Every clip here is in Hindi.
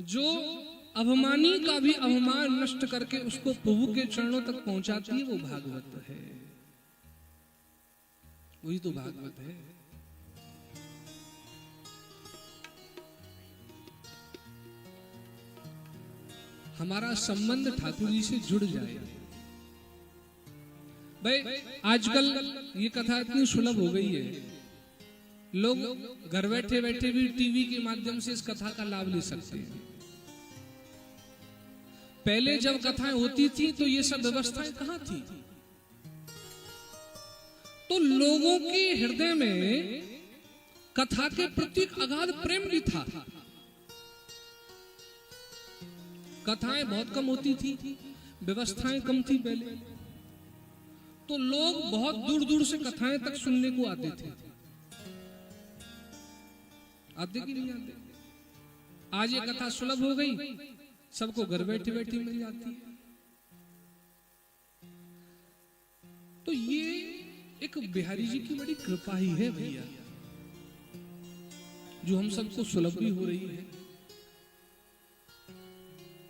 जो अभिमानी का भी अभिमान नष्ट करके उसको प्रभु के चरणों तक पहुंचाती है, वो भागवत है। वही तो भागवत है। हमारा संबंध ठाकुर जी से जुड़ जाए। भाई आजकल ये कथा इतनी सुलभ हो गई है, लोग घर बैठे बैठे भी टीवी के माध्यम से इस कथा का लाभ ले सकते हैं। पहले जब कथाएं होती थी तो ये सब व्यवस्थाएं कहां थी? तो लोगों के हृदय में कथा के प्रति अगाध प्रेम भी था। कथाएं बहुत कम होती थी, व्यवस्थाएं कम थी पहले, तो लोग बहुत दूर दूर से कथाएं तक सुनने को आते थे। आते कि नहीं आते? आज ये कथा सुलभ हो गई, सबको घर बैठे बैठे मिल जाती है। तो ये एक बिहारी जी की बड़ी कृपा ही है भैया, जो हम सबको सुलभ भी हो रही है।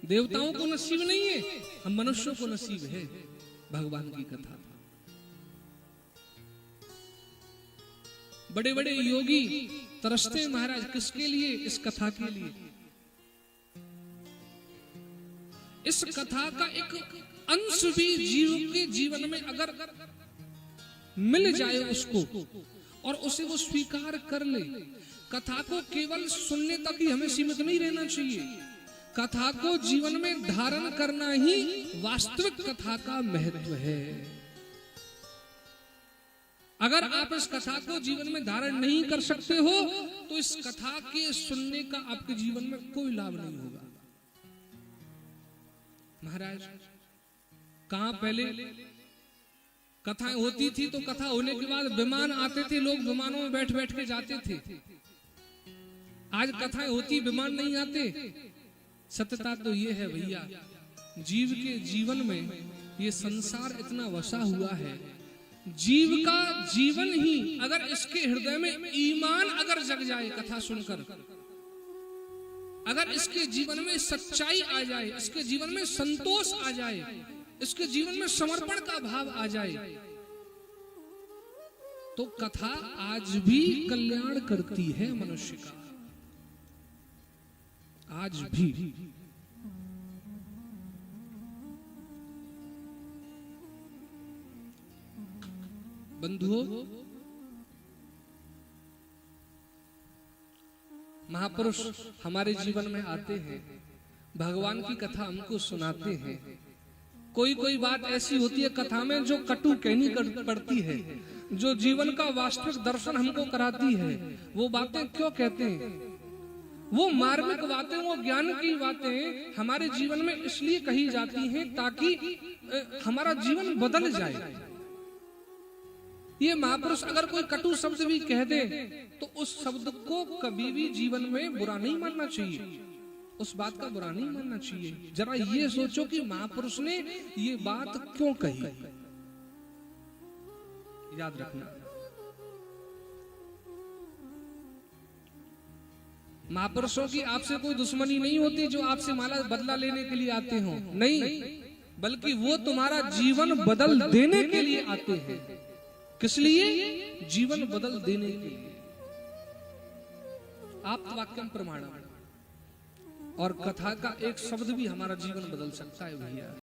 देवताओं को नसीब नहीं है, हम मनुष्यों को नसीब है भगवान की कथा। बड़े बड़े योगी तरसते महाराज किसके लिए? इस कथा के लिए। इस कथा का एक अंश भी जीव के जीवन में अगर मिल जाए उसको, और उसे वो स्वीकार कर ले, कथा को केवल सुनने तक ही हमें सीमित नहीं रहना चाहिए। कथा को जीवन में धारण करना ही वास्तविक कथा का महत्व है। अगर आप इस कथा को जीवन में धारण नहीं कर सकते हो तो इस कथा के सुनने का आपके जीवन में कोई लाभ नहीं होगा। महाराज कहां पहले कथाएं होती थी तो कथा होने के बाद विमान आते थे, लोग विमानों में बैठ बैठ के जाते थे। आज कथाएं होती, विमान नहीं आते। सत्यता तो ये है भैया, जीव के जीवन में ये संसार इतना वसा हुआ है, जीव का जीवन ही अगर इसके हृदय में ईमान अगर जग जाए कथा सुनकर, अगर इसके जीवन में सच्चाई आ जाए, इसके जीवन में संतोष आ जाए, इसके जीवन में समर्पण का भाव आ जाए, तो कथा आज भी कल्याण करती है मनुष्य का, आज भी। बंधुओं, महापुरुष हमारे जीवन में आते हैं, भगवान की कथा हमको सुनाते हैं। कोई कोई बात ऐसी होती है कथा में जो कटु कहनी पड़ती है, जो जीवन का वास्तविक दर्शन हमको कराती है। वो बातें क्यों कहते हैं? वो मार्मिक बातें, वो ज्ञान की बातें हमारे जीवन में इसलिए कही जाती हैं ताकि हमारा जीवन बदल जाए। ये महापुरुष अगर कोई कटु शब्द भी कह दे तो उस शब्द को कभी भी जीवन में बुरा नहीं मानना चाहिए, उस बात का बुरा नहीं मानना चाहिए। जरा ये सोचो कि महापुरुष ने ये बात क्यों कही, याद रखना। महापुरुषों की आपसे कोई दुश्मनी नहीं होती जो आपसे माला बदला लेने के लिए आते हो, नहीं, बल्कि वो तुम्हारा जीवन बदल देने के लिए आते हैं। किस लिए? जीवन बदल देने के लिए। आप वाक्यम प्रमाणम, और कथा का एक शब्द भी हमारा जीवन बदल सकता है भैया।